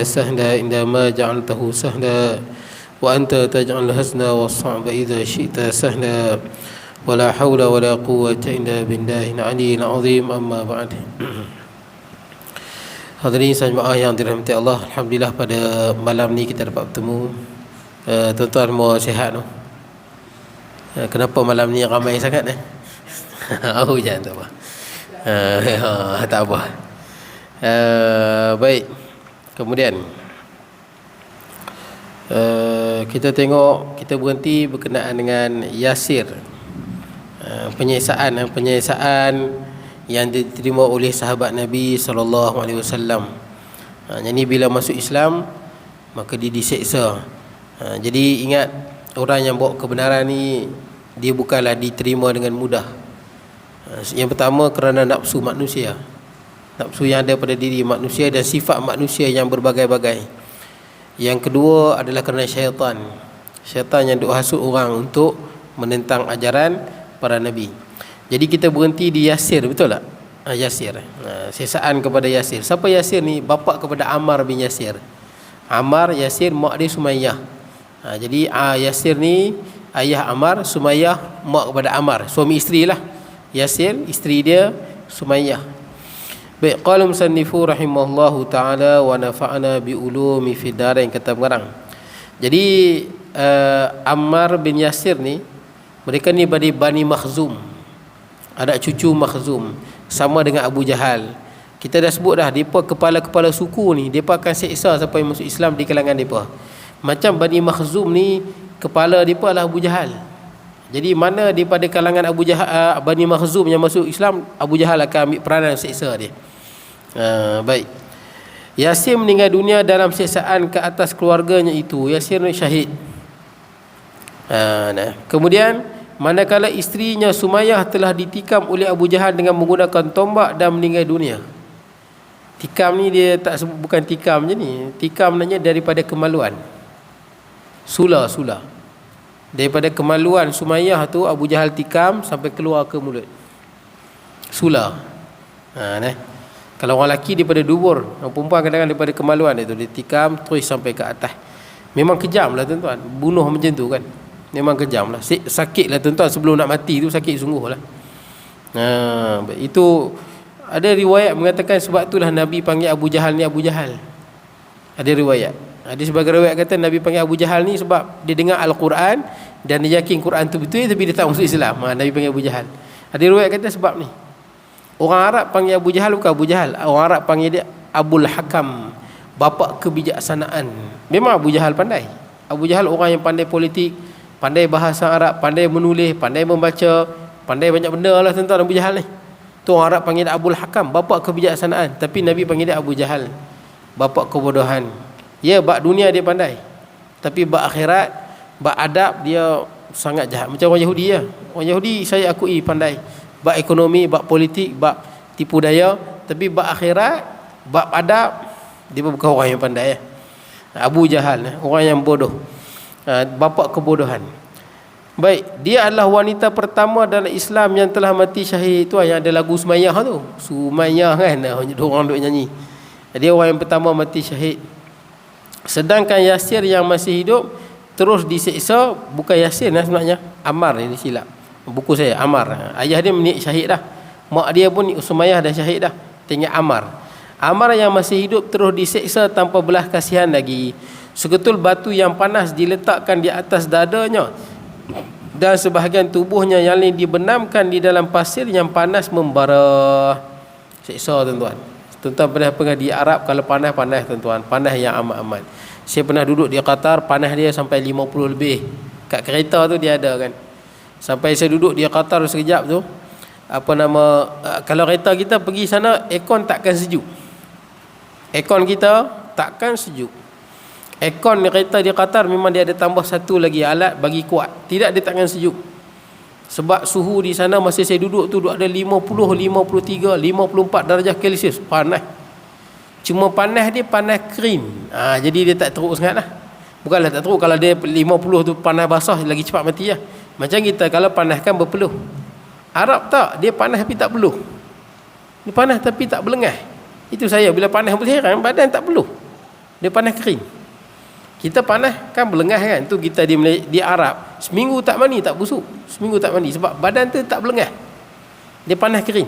سهلا عندما جعلته سهلا وأنت تجعل الحزن والصعب إذا شئت سهلا ولا حول ولا قوة إلا بالله العلي العظيم أما بعد. Hadirin jemaah yang dirahmati Allah, alhamdulillah pada malam ni kita dapat bertemu. Tuan-tuan mau sihat tu? Kenapa malam ni ramai sangat Oh, jangan tak apa. Tak apa. Baik. Kemudian kita tengok, kita berhenti berkenaan dengan Yasir. Penyiksaan yang diterima oleh sahabat Nabi SAW. Jadi bila masuk Islam maka dia diseksa. Jadi ingat, orang yang bawa kebenaran ni dia bukanlah diterima dengan mudah. Yang pertama kerana nafsu manusia, nafsu yang ada pada diri manusia dan sifat manusia yang berbagai-bagai. Yang kedua adalah kerana syaitan yang duk hasut orang untuk menentang ajaran para Nabi. Jadi kita berhenti di Yasir, betul tak? Yasir, siksaan kepada Yasir. Siapa Yasir ni? Bapa kepada Ammar bin Yasir. Ammar, Yasir, mak dia Sumayyah. Jadi Yasir ni ayah Ammar, Sumayyah mak kepada Ammar. Suami isteri lah. Yasir, isteri dia Sumayyah. Baik, qala musannifu rahimahullahu ta'ala wa nafa'ana bi ulumi fid darain, kata pengarang. Jadi Ammar bin Yasir ni, mereka ni dari Bani Makhzum, anak cucu Makhzum, sama dengan Abu Jahal. Kita dah sebut dah, mereka kepala-kepala suku ni, mereka akan seksa siapa yang masuk Islam di kalangan mereka. Macam Bani Makhzum ni, kepala mereka adalah Abu Jahal. Jadi mana daripada kalangan Abu Jahal, Bani Makhzum yang masuk Islam, Abu Jahal akan ambil peranan seksa dia. Baik. Yasir meninggal dunia dalam siksaan ke atas keluarganya itu. Yasir syahid. Kemudian manakala isterinya Sumayyah telah ditikam oleh Abu Jahal dengan menggunakan tombak dan meninggal dunia. Tikam ni dia tak sebut, bukan tikam je ni. Tikam maknanya daripada kemaluan. Sula. Daripada kemaluan Sumayyah tu Abu Jahal tikam sampai keluar ke mulut. Sula. Kalau orang lelaki daripada dubur, orang perempuan kadang-kadang daripada kemaluan dia tu, dia tikam terus sampai ke atas. Memang kejam lah tuan-tuan, bunuh macam tu kan. Memang kejam lah. Sakit lah tuan-tuan, sebelum nak mati tu sakit sungguh lah. Itu ada riwayat mengatakan sebab itulah Nabi panggil Abu Jahal ni Abu Jahal. Ada riwayat. Ada sebagai riwayat kata Nabi panggil Abu Jahal ni sebab dia dengar Al-Quran dan dia yakin Quran tu betul, tapi dia tak masuk Islam. Nabi panggil Abu Jahal. Ada riwayat kata sebab ni. Orang Arab panggil Abu Jahal bukan Abu Jahal. Orang Arab panggil dia Abul Hakam, bapa kebijaksanaan. Memang Abu Jahal pandai. Abu Jahal orang yang pandai politik, pandai bahasa Arab, pandai menulis, pandai membaca, pandai banyak benda lah tuan-tuan Abu Jahal ni. Tu orang Arab panggil dia Abul Hakam, bapa kebijaksanaan. Tapi Nabi panggil dia Abu Jahal, bapa kebodohan. Ya, bab dunia dia pandai, tapi bab akhirat, bab adab dia sangat jahat. Macam orang Yahudi ya. Orang Yahudi saya akui pandai. Bab ekonomi, bab politik, bab tipu daya, tapi bab akhirat, bab adab dia bukan orang yang pandai ya. Abu Jahal, orang yang bodoh, bapa kebodohan. Baik, dia adalah wanita pertama dalam Islam yang telah mati syahid. Itu yang ada lagu Sumayyah tu. Sumayyah kan, orang duk nyanyi. Dia orang yang pertama mati syahid. Sedangkan Yasir yang masih hidup terus diseksa. Bukan Yasir sebenarnya, Ammar ni silap. Buku saya Ammar. Ayah dia syahid dah. Mak dia pun Sumayyah dah syahid dah. Tinggal Ammar. Ammar yang masih hidup terus diseksa tanpa belas kasihan lagi. Seketul batu yang panas diletakkan di atas dadanya dan sebahagian tubuhnya yang lain dibenamkan di dalam pasir yang panas membara. Seksa tuan-tuan. Tuan-tuan pernah di Arab kalau panas tuan-tuan. Panas yang amat-amat. Saya pernah duduk di Qatar, panas dia sampai 50 lebih. Kat kereta tu dia ada kan. Sampai saya duduk di Qatar sekejap tu, kalau kereta kita pergi sana, aircon takkan sejuk. Aircon kita takkan sejuk. Aircon kereta di Qatar memang dia ada tambah satu lagi alat bagi kuat. Tidak, dia takkan sejuk. Sebab suhu di sana masa saya duduk tu ada 50, 53, 54 darjah Celsius. Panas. Cuma panas dia panas krim. Jadi dia tak teruk sangat lah. Bukanlah tak teruk, kalau dia 50 tu panas basah lagi cepat mati lah. Macam kita kalau panaskan berpeluh. Arab tak, dia panas tapi tak peluh. Dia panas tapi tak berlengah. Itu saya bila panas berheran badan tak peluh. Dia panas kering. Kita panas kan berlengah kan. Tu kita di Arab, seminggu tak mandi tak busuk. Seminggu tak mandi sebab badan tu tak berlengah. Dia panas kering.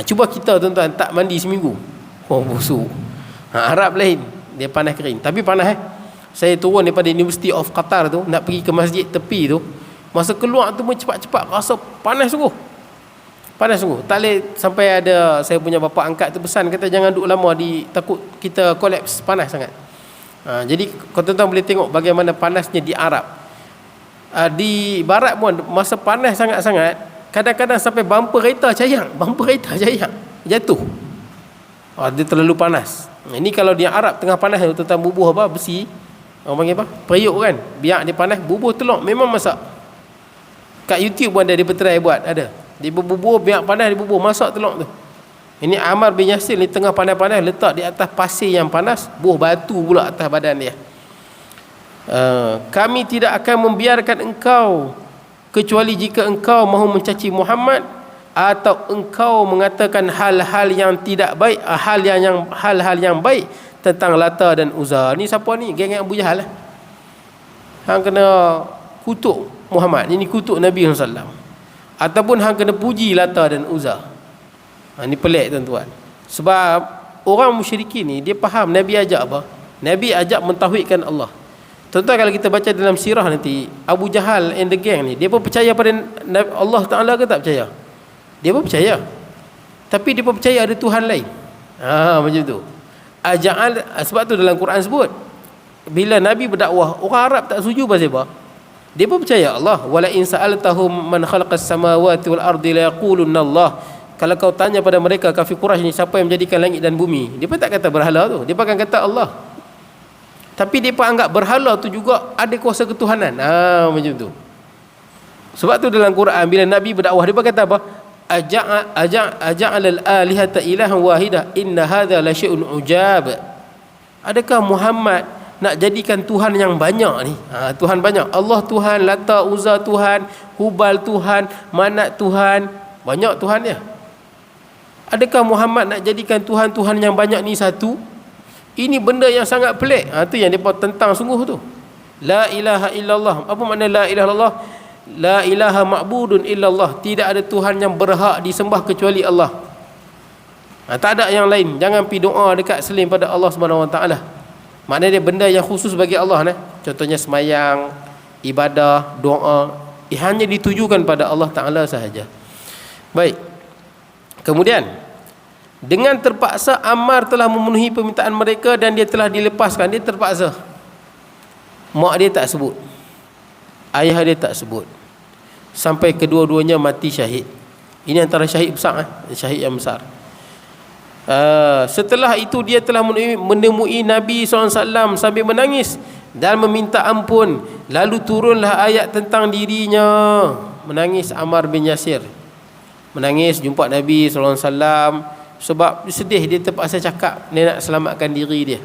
Cuba kita tuan-tuan tak mandi seminggu. Oh busuk. Arab lain. Dia panas kering. Tapi panas Saya turun daripada University of Qatar tu, nak pergi ke masjid tepi tu. Masa keluar tu pun cepat-cepat rasa panas sungguh. Panas sungguh. Tak boleh sampai ada saya punya bapa angkat tu pesan, kata jangan duduk lama takut kita kolaps, panas sangat. Jadi tuan-tuan boleh tengok bagaimana panasnya di Arab. Di barat pun masa panas sangat-sangat, kadang-kadang sampai bumper kereta cayang, jatuh. Dia terlalu panas. Ini kalau di Arab tengah panas tuan-tuan bubuh besi, orang panggil periuk kan, biar dia panas, bubuh telur, memang masak. Kat YouTube pun ada, dia bertry buat, ada. Dia berbubuh, biar panas, dia bubuh, masak telur tu. Ini Ammar bin Yasir ni tengah panas-panas, letak di atas pasir yang panas, buah batu pula atas badan dia. Kami tidak akan membiarkan engkau kecuali jika engkau mahu mencaci Muhammad atau engkau mengatakan hal-hal yang tidak baik, hal-hal yang baik tentang Lata dan Uzza. Ni siapa ni? Geng Abu Jahal lah. Hang kena kutuk Muhammad, ini kutuk Nabi SAW. Ataupun hang kena puji Lata dan Uzza. Ni pelik tuan-tuan. Sebab orang musyrikin ni, dia faham Nabi ajak apa? Nabi ajak mentauhidkan Allah. Tuan-tuan kalau kita baca dalam sirah nanti, Abu Jahal and the gang ni, dia pun percaya pada Allah Ta'ala ke tak percaya? Dia pun percaya. Tapi dia pun percaya ada Tuhan lain. Macam tu. Sebab tu dalam Quran sebut, bila Nabi berdakwah, orang Arab tak setuju pasal apa? Dia pun percaya Allah. Wala in sa'altahum man khalaqas samawati wal ardi la yaqulunna Allah. Kalau kau tanya pada mereka kafir Quraisy ni, siapa yang menjadikan langit dan bumi, dia pun tak kata berhala tu, dia pun akan kata Allah. Tapi dia pun anggap berhala tu juga ada kuasa ketuhanan. Macam tu. Sebab tu dalam Quran bila Nabi berdakwah, dia pun kata apa? Aja'al al-alihata ilahan wahidah inna hadha la syai'un ujab. Adakah Muhammad nak jadikan Tuhan yang banyak ni? Tuhan banyak. Allah Tuhan, Lata Uzza Tuhan, Hubal Tuhan, Manat Tuhan, banyak Tuhan dia. Adakah Muhammad nak jadikan Tuhan-Tuhan yang banyak ni satu? Ini benda yang sangat pelik. Tu yang mereka tentang sungguh tu. La ilaha illallah. Apa makna la ilaha illallah? La ilaha ma'budun illallah. Tidak ada Tuhan yang berhak disembah kecuali Allah. Tak ada yang lain. Jangan pergi doa dekat selain pada Allah Subhanahu Wa Taala. Maknanya dia benda yang khusus bagi Allah. Contohnya semayang, ibadah, doa, hanya ditujukan pada Allah Ta'ala sahaja. Baik. Kemudian, dengan terpaksa Ammar telah memenuhi permintaan mereka dan dia telah dilepaskan. Dia terpaksa. Mak dia tak sebut, ayah dia tak sebut, sampai kedua-duanya mati syahid. Ini antara syahid besar, syahid yang besar. Setelah itu dia telah menemui Nabi SAW sambil menangis dan meminta ampun. Lalu turunlah ayat tentang dirinya. Menangis Ammar bin Yasir, menangis jumpa Nabi SAW. Sebab sedih, dia terpaksa cakap dia nak selamatkan diri dia.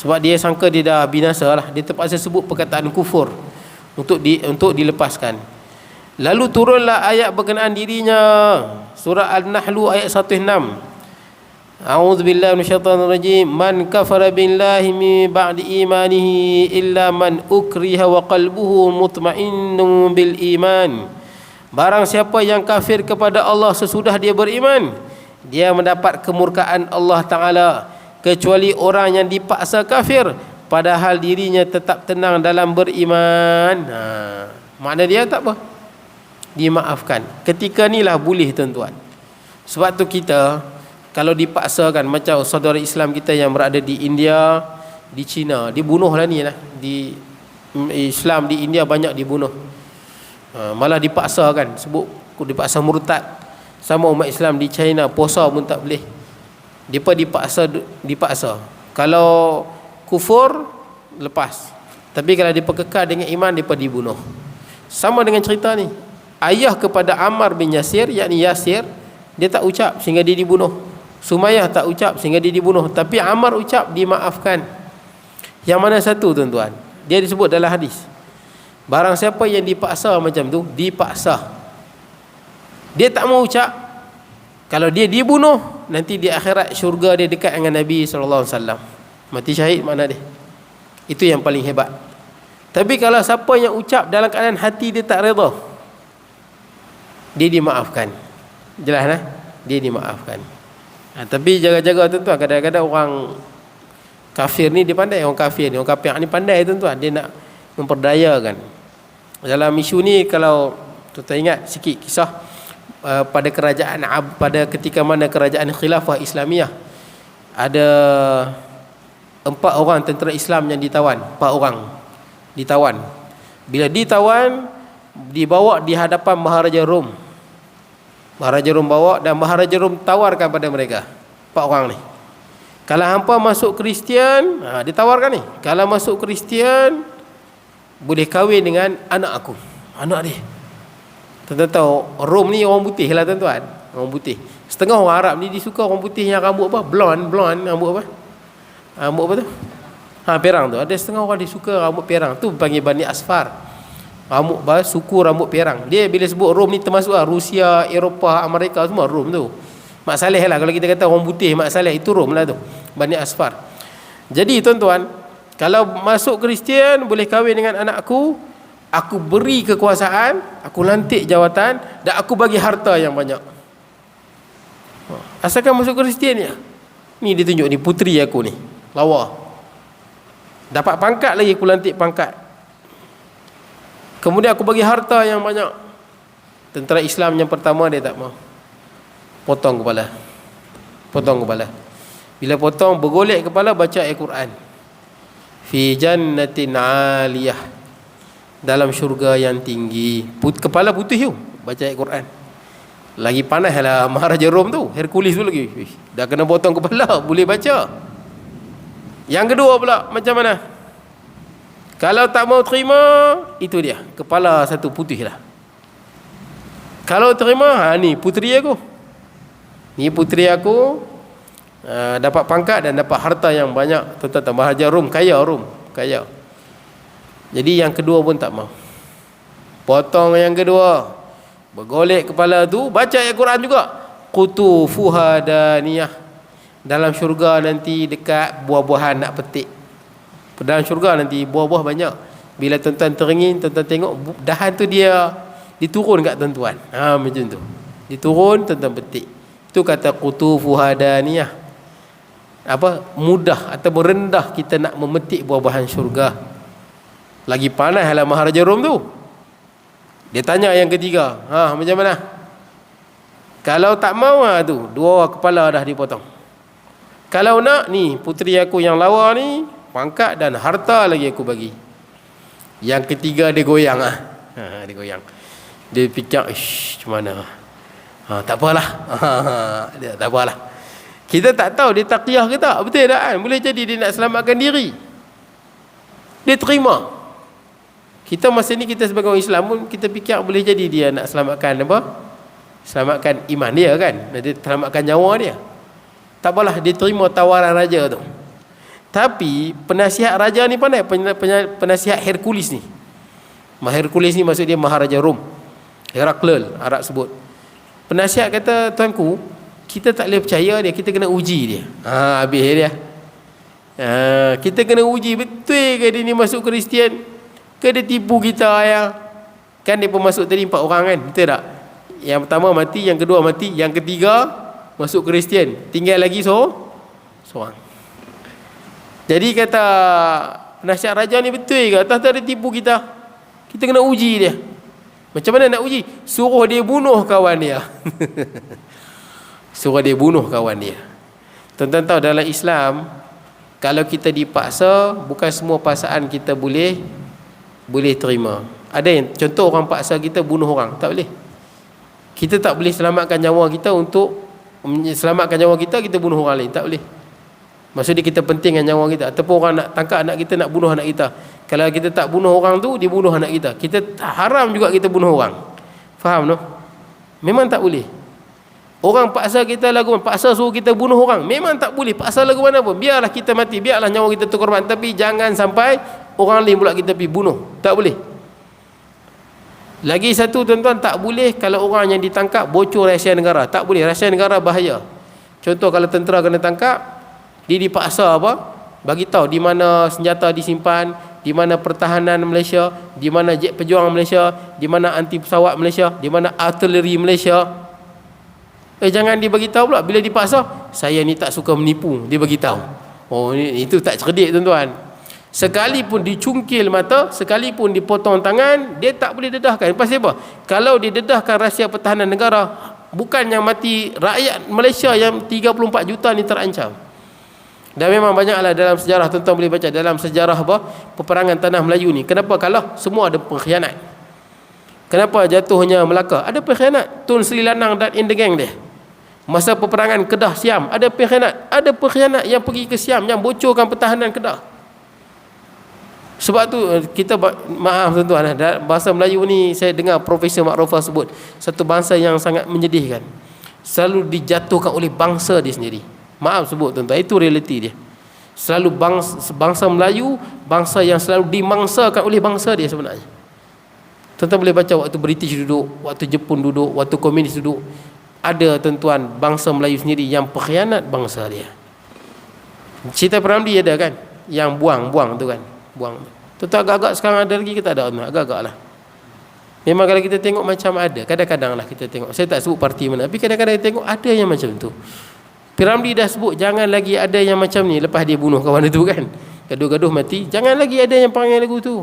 Sebab dia sangka dia dah binasa lah. Dia terpaksa sebut perkataan kufur untuk dilepaskan. Lalu turunlah ayat berkenaan dirinya. Surah Al-Nahl ayat 106. A'udzubillahi minasyaitonirrajim. Man kafara billahi min ba'di imanihi illa man ukriha wa qalbuhu mutmainnun bil iman. Barang siapa yang kafir kepada Allah sesudah dia beriman, dia mendapat kemurkaan Allah Ta'ala, kecuali orang yang dipaksa kafir padahal dirinya tetap tenang dalam beriman. Makna dia tak apa, dimaafkan. Ketika ni lah boleh tuan-tuan. Sebab tu kita kalau dipaksakan, macam saudara Islam kita yang berada di India, di China, dibunuh lah ni lah. Di Islam di India banyak dibunuh. Malah dipaksakan, sebut dipaksa murtad. Sama umat Islam di China, puasa pun tak boleh. Dia pun dipaksa. Kalau kufur, lepas. Tapi kalau dia kekal dengan iman, dia pun dibunuh. Sama dengan cerita ni. Ayah kepada Ammar bin Yasir, yakni Yasir, dia tak ucap sehingga dia dibunuh. Sumayyah tak ucap sehingga dia dibunuh. Tapi Ammar ucap, dimaafkan. Yang mana satu tuan-tuan? Dia disebut dalam hadis. Barang siapa yang dipaksa macam tu, dipaksa, dia tak mau ucap, kalau dia dibunuh, nanti di akhirat syurga dia dekat dengan Nabi SAW. Mati syahid makna dia. Itu yang paling hebat. Tapi kalau siapa yang ucap dalam keadaan hati dia tak redha, dia dimaafkan. Jelas lah, dia dimaafkan. Tapi jaga-jaga tuan-tuan, kadang-kadang orang kafir ni dia pandai, orang kafir ni pandai tuan-tuan, dia nak memperdayakan. Dalam isu ni kalau tuan-tuan ingat sikit kisah pada ketika mana kerajaan khilafah Islamiyah, ada 4 orang tentera Islam yang ditawan. 4 orang ditawan. Bila ditawan, dibawa di hadapan Maharaja Rom. Maharaja Rom bawa, dan Maharaja Rom tawarkan pada mereka 4 orang ni, kalau hampa masuk Kristian, ditawarkan ni, kalau masuk Kristian boleh kahwin dengan anak aku, anak dia. Tuan-tuan tahu Rom ni orang putih lah tuan-tuan, orang putih. Setengah orang Arab ni disuka orang putih yang rambut apa, blonde rambut apa, rambut apa tu, perang tu. Ada setengah orang disuka rambut perang tu, panggil Bani Asfar, suku rambut perang. Dia bila sebut Rom ni termasuk Rusia, Eropah, Amerika, semua Rom tu. Mak Saleh lah, kalau kita kata orang putih Mak Saleh, itu Rom lah tu, Bani Asfar. Jadi tuan-tuan, kalau masuk Kristian boleh kahwin dengan anakku, aku beri kekuasaan, aku lantik jawatan, dan aku bagi harta yang banyak. Asalkan masuk Kristian ya. Ni dia tunjuk ni, puteri aku ni, lawa. Dapat pangkat lagi, aku lantik pangkat. Kemudian aku bagi harta yang banyak. Tentera Islam yang pertama dia tak mau, potong kepala. Bila potong, bergolek kepala, baca ayat Quran. Fi jannatin aliyah, dalam syurga yang tinggi. Kepala putih tu, baca ayat Quran. Lagi panas lah Maharaja Rom tu, Hercules tu lagi. Dah kena potong kepala, boleh baca. Yang kedua pula macam mana? Kalau tak mau terima, itu dia, kepala satu putih lah. Kalau terima, ni puteri aku. Ni puteri aku, dapat pangkat dan dapat harta yang banyak. Tuan-tuan, Maharaja Rom kaya. Jadi yang kedua pun tak mau. Potong yang kedua, bergolek kepala tu, baca ayat Quran juga. Qutufuha daniyah, dalam syurga nanti dekat buah-buahan nak petik. Dalam syurga nanti buah-buah banyak. Bila tuan-tuan teringin, tuan-tuan tengok dahan tu dia diturun kat tuan-tuan. Macam tu. Diturun, tuan-tuan petik. Itu kata qutufuha daniyah. Mudah atau rendah kita nak memetik buah-buahan syurga. Lagi panas lah Maharaja Rom tu. Dia tanya yang ketiga, macam mana? Kalau tak mau tu, 2 kepala dah dipotong. Kalau nak, ni puteri aku yang lawa ni, pangkat dan harta lagi aku bagi. Yang ketiga dia goyang dia goyang. Dia fikir, macam mana? Tak apalah. Tak apalah. Kita tak tahu dia taqiyah ke tak. Betul tak kan? Boleh jadi dia nak selamatkan diri. Dia terima. Kita masa ni, kita sebagai orang Islam pun, kita fikir boleh jadi dia nak selamatkan apa? Selamatkan iman dia kan? Dia selamatkan nyawa dia. Tak apalah, dia terima tawaran raja tu. Tapi penasihat raja ni pandai, penasihat Hercules ni. Hercules ni maksud dia Maharaja Rom, Herakles Arab sebut. Penasihat kata, tuanku, kita tak boleh percaya dia, kita kena uji dia. Habis dia. Kita kena uji, betul ke dia ni masuk Kristian, ke dia tipu kita ya? Kan dia pun masuk tadi 4 orang kan, betul tak? Yang pertama mati, yang kedua mati, yang ketiga masuk Kristian, tinggal lagi seorang. Jadi kata penasihat raja ni, betul ke atas dia tipu kita? Kita kena uji dia. Macam mana nak uji? Suruh dia bunuh kawan dia. Suruh dia bunuh kawan dia. Tuan-tuan tahu dalam Islam, kalau kita dipaksa, bukan semua paksaan kita boleh terima. Ada yang contoh orang paksa kita bunuh orang, tak boleh. Kita tak boleh selamatkan nyawa kita, untuk selamatkan nyawa kita bunuh orang lain, tak boleh. Maksudnya kita pentingkan nyawa kita. Ataupun orang nak tangkap anak kita, nak bunuh anak kita, kalau kita tak bunuh orang tu, dia bunuh anak kita. Kita haram juga kita bunuh orang. Faham no? Memang tak boleh. Orang paksa kita lagu, paksa suruh kita bunuh orang, memang tak boleh. Paksa lagu mana pun, biarlah kita mati, biarlah nyawa kita terkorban, tapi jangan sampai orang lain pula kita pergi bunuh. Tak boleh. Lagi satu tuan-tuan, tak boleh kalau orang yang ditangkap bocor rahsia negara. Tak boleh, rahsia negara bahaya. Contoh kalau tentera kena tangkap, dia dipaksa bagi tahu di mana senjata disimpan, di mana pertahanan Malaysia, di mana jet pejuang Malaysia, di mana anti pesawat Malaysia, di mana artileri Malaysia. Jangan dia bagi tahu pula bila dipaksa, saya ni tak suka menipu, dia bagi tahu. Oh, itu tak cerdik tuan-tuan. Sekalipun dicungkil mata, sekalipun dipotong tangan, dia tak boleh dedahkan. Pasal apa? Kalau dia dedahkan rahsia pertahanan negara, bukan yang mati rakyat Malaysia yang 34 juta ni terancam. Dan memang banyaklah dalam sejarah, tuan-tuan boleh baca dalam sejarah apa peperangan tanah Melayu ni. Kenapa kalah? Semua ada pengkhianat. Kenapa jatuhnya Melaka? Ada pengkhianat. Tun Sri Lanang dan in the gang dia. Masa peperangan Kedah Siam, ada pengkhianat. Ada pengkhianat yang pergi ke Siam, yang bocorkan pertahanan Kedah. Sebab tu kita, maaf tuan-tuan, bahasa Melayu ni saya dengar Profesor Mak Rofah sebut, satu bangsa yang sangat menyedihkan. Selalu dijatuhkan oleh bangsa dia sendiri. Maaf sebut tuan-tuan, itu realiti dia. Selalu bangsa Melayu, bangsa yang selalu dimangsakan oleh bangsa dia sebenarnya. Tuan-tuan boleh baca waktu British duduk, waktu Jepun duduk, waktu komunis duduk. Ada tuan-tuan bangsa Melayu sendiri yang pengkhianat bangsa dia. Cerita Peramli ada kan, yang buang tu kan, buang. Tuan-tuan agak-agak sekarang ada lagi, kita ada agak-agak lah. Memang kalau kita tengok macam ada, kadang-kadang lah kita tengok, saya tak sebut parti mana, tapi kadang-kadang kita tengok ada yang macam tu. Piramli dah sebut jangan lagi ada yang macam ni lepas dia bunuh kawan itu kan, gaduh-gaduh mati, jangan lagi ada yang panggil lagu tu.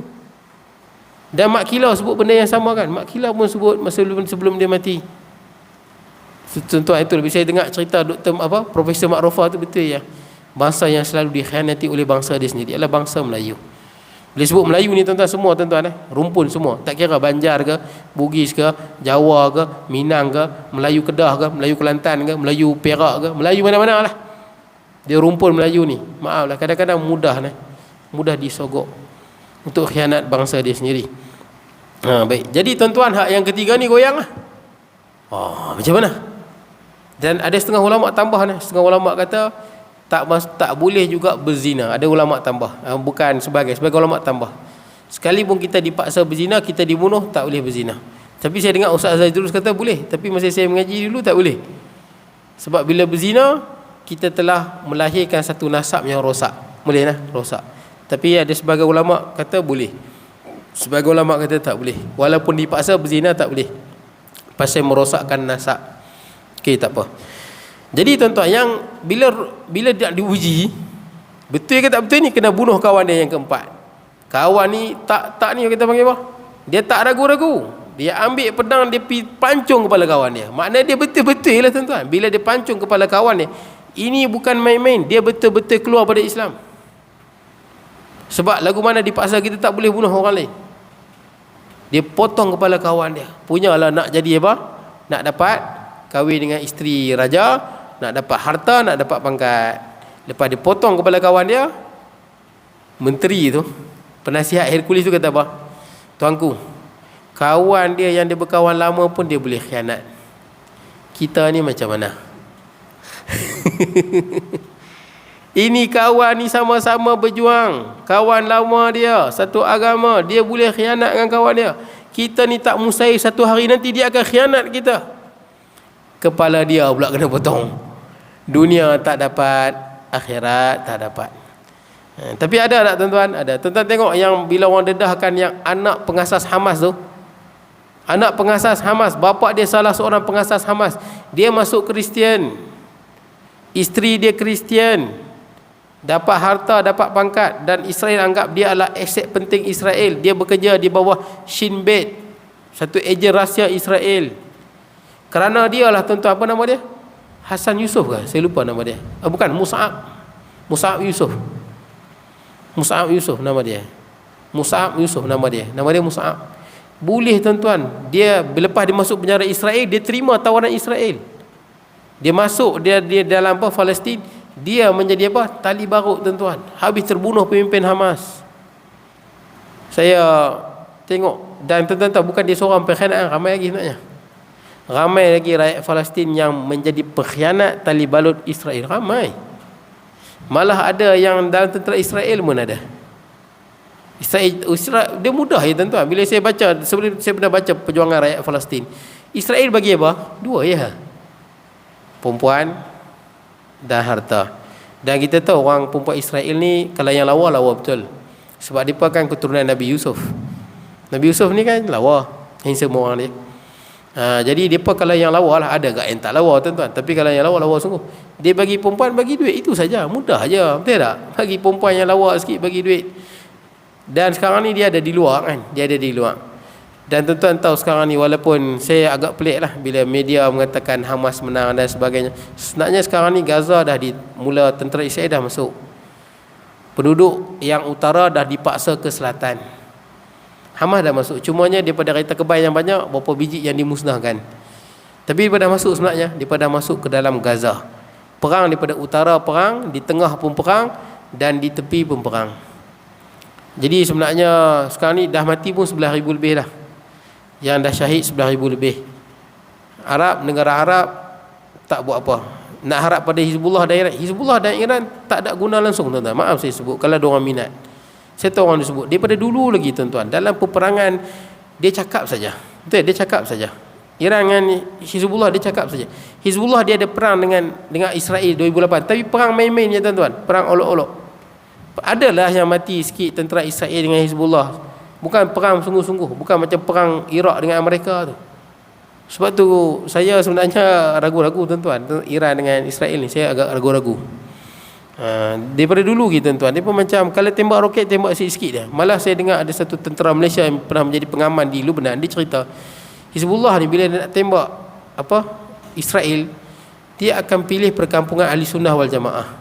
Dan Mak Kilau sebut benda yang sama kan, Mak Kilau pun sebut masa sebelum dia mati. Tuan-tuan, itu lebih saya dengar cerita Dr. Profesor Mak Rofah tu betul ya. Bangsa yang selalu dikhianati oleh bangsa dia sendiri adalah bangsa Melayu. Boleh sebut Melayu ni tuan-tuan, semua tuan-tuan rumpun semua, tak kira Banjar ke, Bugis ke, Jawa ke, Minang ke, Melayu Kedah ke, Melayu Kelantan ke, Melayu Perak ke, Melayu mana-mana lah. Dia rumpun Melayu ni. Maaf lah, kadang-kadang mudah disogok untuk khianat bangsa dia sendiri. Baik. Jadi tuan-tuan, hak yang ketiga ni goyang lah. Macam mana? Dan ada setengah ulama tambah ni, setengah ulama kata tak boleh juga berzina. Ada ulama tambah, bukan sebagai ulama tambah. Sekalipun kita dipaksa berzina, kita dibunuh, tak boleh berzina. Tapi saya dengar Ustaz Zaidulus kata boleh, tapi masa saya mengaji dulu tak boleh. Sebab bila berzina, kita telah melahirkan satu nasab yang rosak. Boleh lah, rosak. Tapi ada sebagai ulama kata boleh, sebagai ulama kata tak boleh. Walaupun dipaksa berzina tak boleh, pasal merosakkan nasab. Okey, tak apa. Jadi tuan-tuan, yang bila dia diuji betul ke tak betul ni, kena bunuh kawan dia yang keempat. Kawan ni tak ni kita panggil apa? Dia tak ragu-ragu. Dia ambil pedang, dia pancung kepala kawan dia. Maknanya dia betul-betul lah tuan-tuan. Bila dia pancung kepala kawan dia, ini bukan main-main, dia betul-betul keluar pada Islam. Sebab lagu mana dipaksa kita tak boleh bunuh orang lain. Dia potong kepala kawan dia. Punyalah nak jadi apa? Nak dapat kahwin dengan isteri raja, nak dapat harta, nak dapat pangkat. Lepas dia potong kepala kawan dia, menteri tu, penasihat Hercules tu kata apa? Tuanku, kawan dia yang dia berkawan lama pun dia boleh khianat. Kita ni macam mana? Ini kawan ni sama-sama berjuang, kawan lama dia, satu agama, dia boleh khianat dengan kawan dia. Kita ni tak mustahil satu hari nanti dia akan khianat kita. Kepala dia pula kena potong. Dunia tak dapat, akhirat tak dapat. Tapi ada tak tuan-tuan? Ada. Tuan-tuan tengok yang bila orang dedahkan yang anak pengasas Hamas tu. Anak pengasas Hamas, bapa dia salah seorang pengasas Hamas. Dia masuk Kristian, isteri dia Kristian, dapat harta, dapat pangkat, dan Israel anggap dia adalah aset penting Israel. Dia bekerja di bawah Shin Bet, satu ejen rahsia Israel. Kerana dia lah tuan-tuan, apa nama dia? Hasan Yusuf ke? Saya lupa nama dia. Bukan, Mus'ab Yusuf. Mus'ab Yusuf nama dia. Mus'ab Yusuf nama dia. Nama dia Mus'ab. Boleh tuan-tuan, dia lepas dia masuk penjara Israel, dia terima tawaran Israel. Dia masuk, dia dalam apa, Palestin, dia menjadi apa? Tali barut tuan-tuan. Habis terbunuh pemimpin Hamas. Saya tengok, dan tuan-tuan tahu, bukan dia seorang pengkhianat, ramai lagi sebenarnya. Ramai lagi rakyat Palestin yang menjadi pengkhianat tali balut Israel. Ramai. Malah ada yang dalam tentera Israel pun ada. Israel dia mudah ya tuan-tuan. Bila saya baca, sebelum saya pernah baca perjuangan rakyat Palestin, Israel bagi apa? Dua ya. Perempuan dan harta. Dan kita tahu orang perempuan Israel ni kalau yang lawa betul. Sebab dia kan keturunan Nabi Yusuf. Nabi Yusuf ni kan lawa, handsome orang dia. Jadi depa kalau yang lawa lah, ada gak yang tak lawa tuan-tuan, tapi kalau yang lawa sungguh. Dia bagi perempuan bagi duit, itu saja, mudah aja, betul tak? Bagi perempuan yang lawa sikit bagi duit. Dan sekarang ni dia ada di luar kan, dia ada di luar. Dan tuan-tuan tahu sekarang ni, walaupun saya agak pelik lah bila media mengatakan Hamas menang dan sebagainya, sebenarnya sekarang ni Gaza dah mula tentera Israel dah masuk. Penduduk yang utara dah dipaksa ke selatan. Hamas dah masuk. Cumanya daripada kereta kebal yang banyak, berapa biji yang dimusnahkan. Tapi daripada masuk sebenarnya, daripada masuk ke dalam Gaza. Perang daripada utara perang, di tengah pun perang, dan di tepi pun perang. Jadi sebenarnya sekarang ni dah mati pun 11,000 lebih dah. Yang dah syahid 11,000 lebih. Negara Arab tak buat apa. Nak harap pada Hizbullah dan Iran. Hizbullah dan Iran tak ada guna langsung tuan-tuan. Maaf saya sebut kalau ada orang minat. Saya tahu orang disebut. Daripada dulu lagi tuan-tuan, dalam peperangan dia cakap saja. Betul, dia cakap saja. Iran dengan Hizbullah dia cakap saja. Hizbullah dia ada perang dengan Israel 2008, tapi perang main-main je tuan-tuan, perang olok-olok. Adalah yang mati sikit tentera Israel dengan Hizbullah. Bukan perang sungguh-sungguh, bukan macam perang Iraq dengan Amerika tu. Sebab tu saya sebenarnya ragu-ragu tuan-tuan, Iran dengan Israel ni saya agak ragu-ragu. Daripada dulu gitu tuan-tuan, dia pun macam kalau tembak roket tembak sikit-sikit dia. Malah saya dengar ada satu tentera Malaysia yang pernah menjadi pengaman di Lebanon, dia cerita Hizbullah ni bila dia nak tembak Israel, dia akan pilih perkampungan ahli sunnah wal jamaah.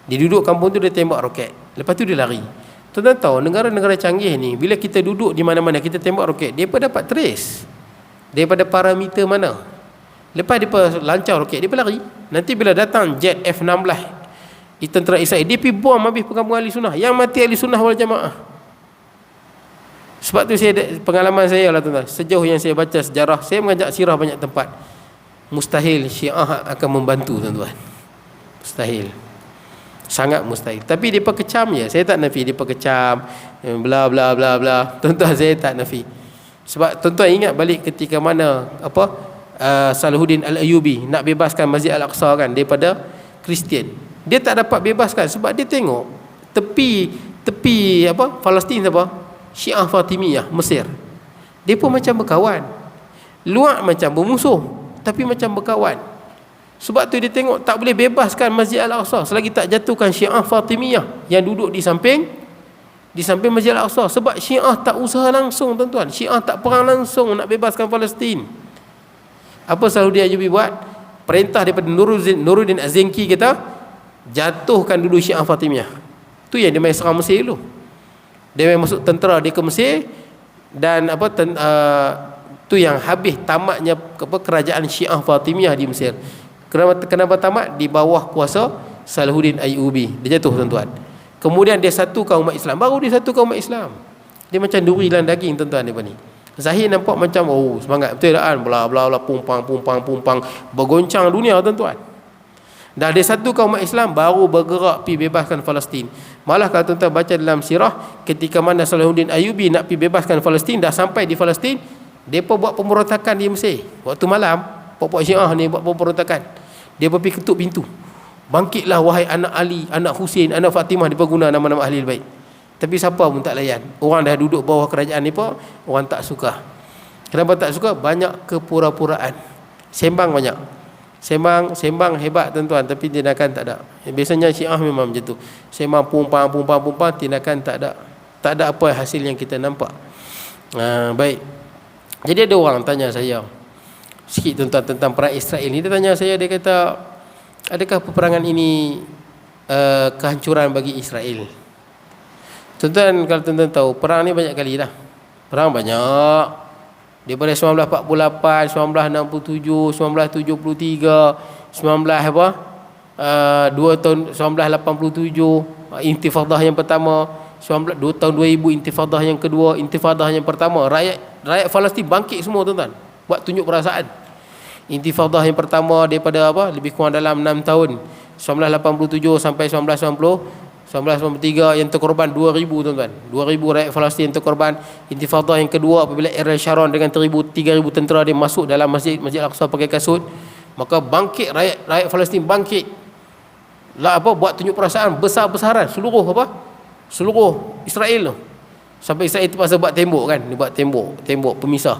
Dia duduk kampung tu, dia tembak roket, lepas tu dia lari. Tuan-tuan tahu negara-negara canggih ni, bila kita duduk di mana-mana kita tembak roket, dia pun dapat trace daripada parameter mana. Lepas dia lancar roket, dia pun lari. Nanti bila datang jet F-16 tentera Israel, dia pergi bom habis perkampungan ahli sunnah. Yang mati ahli sunnah wal jamaah. Sebab tu pengalaman saya lah tuan-tuan, sejauh yang saya baca sejarah, saya mengajak sirah banyak tempat, mustahil Syiah akan membantu tuan-tuan. Mustahil, sangat mustahil. Tapi dia kecam je, saya tak nafi dia kecam bla bla bla bla. Tuan-tuan, saya tak nafi. Sebab tuan-tuan ingat balik ketika mana Salahuddin Al-Ayyubi nak bebaskan Masjid Al-Aqsa kan daripada Kristian. Dia tak dapat bebaskan sebab dia tengok tepi Palestin Syiah Fatimiyah Mesir. Dia pun macam berkawan. Luar macam bermusuh, tapi macam berkawan. Sebab tu dia tengok tak boleh bebaskan Masjid Al-Aqsa selagi tak jatuhkan Syiah Fatimiyah yang duduk di samping Masjid Al-Aqsa. Sebab Syiah tak usaha langsung tuan-tuan. Syiah tak perang langsung nak bebaskan Palestin. Apa Salahuddin Ayyubi buat? Perintah daripada Nuruddin Az-Zenki kita, jatuhkan dulu Syiah Fatimiyah. Tu yang dia main serang Mesir dulu. Dia main masuk tentera dia ke Mesir. Dan tu yang habis tamatnya kerajaan Syiah Fatimiyah di Mesir. Kenapa tamat? Di bawah kuasa Salahuddin Ayyubi. Dia jatuh tuan-tuan. Kemudian dia satukan umat Islam. Baru dia satukan umat Islam. Dia macam duri dalam daging tuan-tuan dia ni. Zahir nampak macam semangat betul kan, bla bla bla, pumpang bergoncang dunia tuan-tuan. Dah dia satukan umat Islam, baru bergerak pi bebaskan Palestin. Malah kalau tuan-tuan baca dalam sirah, ketika mana Salahuddin Ayyubi nak pi bebaskan Palestin, dah sampai di Palestin, depa buat pemberontakan di Mesir. Waktu malam, puak-puak Syiah ni buat pemberontakan. Dia pergi ketuk pintu. Bangkitlah wahai anak Ali, anak Husain, anak Fatimah, depa guna nama-nama ahli bait. Tapi siapa pun tak layan. Orang dah duduk bawah kerajaan ni pun, orang tak suka. Kenapa tak suka? Banyak kepura-puraan. Sembang banyak. Sembang hebat tuan-tuan, tapi tindakan tak ada. Biasanya Syiah memang macam tu. Sembang pumpang, tindakan tak ada. Tak ada apa hasil yang kita nampak. Baik. Jadi ada orang tanya saya sikit tuan-tuan tentang perang Israel ni. Dia tanya saya, dia kata, adakah peperangan ini kehancuran bagi Israel? Tuan-tuan, kalau tuan-tuan tahu, perang ni banyak kali dah. Perang banyak. Daripada 1948, 1967, 1973, 2 tahun 1987, intifadah yang pertama, 2 tahun 2000 intifadah yang kedua, intifadah yang pertama. Rakyat Palestin bangkit semua tuan-tuan. Buat tunjuk perasaan. Intifadah yang pertama daripada lebih kurang dalam 6 tahun. 1987 sampai 1993 yang terkorban 2000 tuan-tuan. 2000 rakyat Palestin yang terkorban. Intifadah yang kedua apabila Ariel Sharon dengan 3000 tentera dia masuk dalam Masjid Al-Aqsa pakai kasut, maka bangkit rakyat Palestin bangkit. buat tunjuk perasaan besar-besaran seluruh Israel tu. Sampai Israel terpaksa buat tembok kan, dia buat tembok pemisah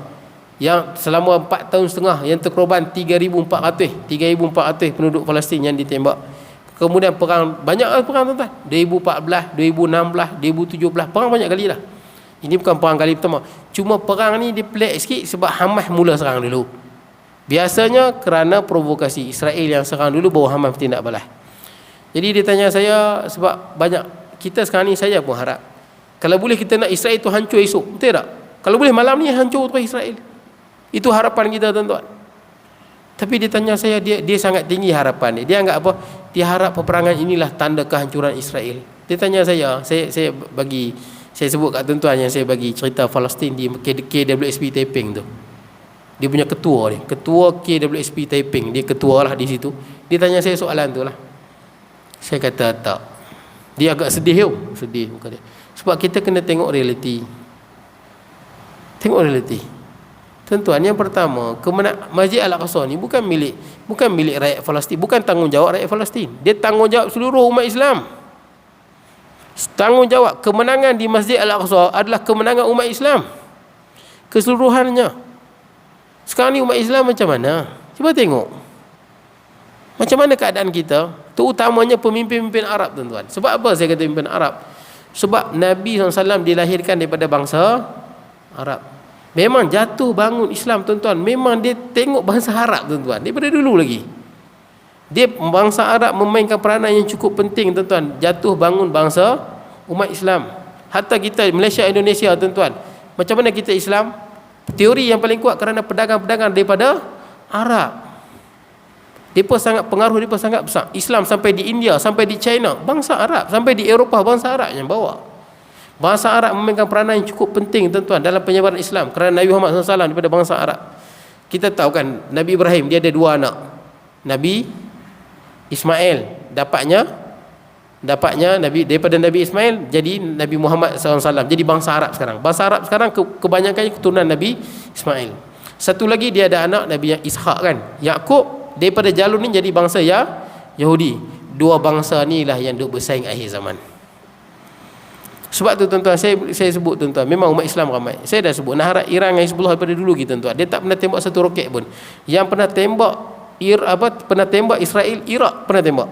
yang selama 4 tahun setengah yang terkorban 3,400 penduduk Palestin yang ditembak. Kemudian perang, banyak perang tuan-tuan, 2014, 2016, 2017, perang banyak kali lah. Ini bukan perang kali pertama. Cuma perang ni dia pelik sikit sebab Hamas mula serang dulu. Biasanya kerana provokasi Israel yang serang dulu, baru Hamas bertindak balas. Jadi dia tanya saya, sebab banyak kita sekarang ni, saya pun harap kalau boleh kita nak Israel tu hancur esok, betul tak? Kalau boleh malam ni hancur terus Israel. Itu harapan kita tuan-tuan. Tapi dia tanya saya, dia sangat tinggi harapan dia. Dia anggap apa? Dia harap peperangan inilah tanda kehancuran Israel. Dia tanya saya sebut kat tuan-tuan yang saya bagi cerita Palestin di KWSP Taiping tu. Dia punya ketua KWSP Taiping, dia ketua lah di situ. Dia tanya saya soalan tu lah. Saya kata tak. Dia agak sedih muka dia. Sebab kita kena tengok realiti. Tuan-tuan, yang pertama, Masjid Al-Aqsa ni bukan milik rakyat Palestin, bukan tanggungjawab rakyat Palestin. Dia tanggungjawab seluruh umat Islam. Tanggungjawab kemenangan di Masjid Al-Aqsa adalah kemenangan umat Islam keseluruhannya. Sekarang ni umat Islam macam mana? Cuba tengok. Macam mana keadaan kita? Terutamanya pemimpin-pemimpin Arab, tuan-tuan. Sebab apa saya kata pemimpin Arab? Sebab Nabi SAW dilahirkan daripada bangsa Arab. Memang jatuh bangun Islam, tuan-tuan, memang dia tengok bangsa Arab, tuan-tuan, daripada dulu lagi. Dia bangsa Arab memainkan peranan yang cukup penting, tuan-tuan, jatuh bangun bangsa umat Islam. Hatta kita Malaysia, Indonesia, tuan-tuan, macam mana kita Islam? Teori yang paling kuat kerana pedagang-pedagang daripada Arab. Pengaruh mereka sangat besar. Islam sampai di India, sampai di China, bangsa Arab, sampai di Eropah, bangsa Arab yang bawa. Bangsa Arab memainkan peranan yang cukup penting, tuan-tuan, dalam penyebaran Islam kerana Nabi Muhammad SAW daripada bangsa Arab. Kita tahu kan, Nabi Ibrahim dia ada 2 anak. Nabi Ismail dapatnya Nabi, daripada Nabi Ismail jadi Nabi Muhammad SAW, jadi bangsa Arab sekarang. Bangsa Arab sekarang kebanyakannya keturunan Nabi Ismail. Satu lagi dia ada anak Nabi yang Ishak kan, Yakub. Daripada jalur ni jadi bangsa Yahudi. 2 bangsa ni lah yang duk bersaing akhir zaman. Sebab tu tuan-tuan, saya sebut, tuan-tuan, memang umat Islam ramai. Saya dah sebut Nahrat Iran dengan Hizbullah daripada dulu gitu, tuan-tuan. Dia tak pernah tembak satu roket pun. Yang pernah tembak Israel, Iraq pernah tembak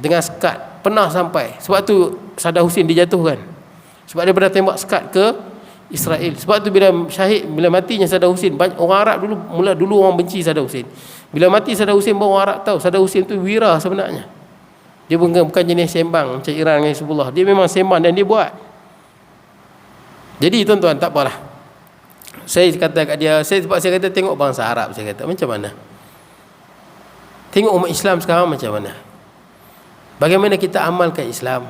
dengan Scud, pernah sampai. Sebab tu Saddam Hussein dijatuhkan, sebab dia pernah tembak Scud ke Israel. Sebab tu bila matinya Saddam Hussein, orang Arab dulu orang benci Saddam Hussein. Bila mati Saddam Hussein, baru orang Arab tahu Saddam Hussein tu wira sebenarnya. Dia bukan jenis sembang macam Iran dengan Hizbullah. Dia memang sembang dan dia buat. Jadi tuan-tuan, tak apalah. Saya kata kat dia, sebab saya kata tengok bangsa Arab, saya kata macam mana? Tengok umat Islam sekarang macam mana? Bagaimana kita amalkan Islam?